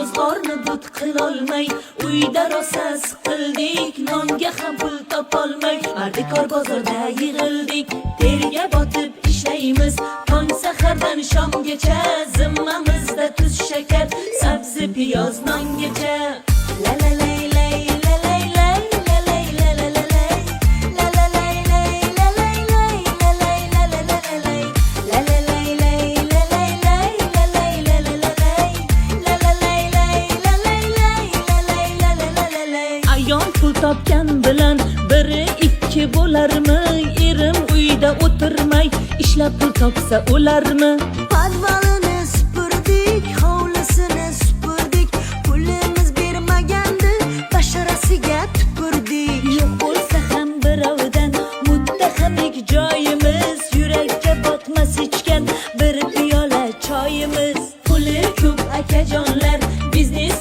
ro'zg'orni but qilolmay, uyda rosa siqildik, nonga ham pul topolmay, mardikor bozorda yig'ildik. Terga botib ishlaymiz, tong sahardan shomgacha, zimmamizda tuz shakar, sabzi piyoz nongacha. La la la la la la la la la la la la. La la la la la la la la la la la la. La la la la la la la la la la la la. La la la la la la la la la la. Ayon pul topgan bilan biri ikki bo'larmi? Erim uyda o'tirmay ishlab pul topsa o'larmi? Podvalini supurdik, hovlisini supurdik, pulimiz bermagandi, basharasiga tupurdik. Yo'q bo'lsa ham birovdan muttahamlik joyimiz, yurakka botmas ichgan bir piyola choyimiz. Puli ko'p akajonlar, biznes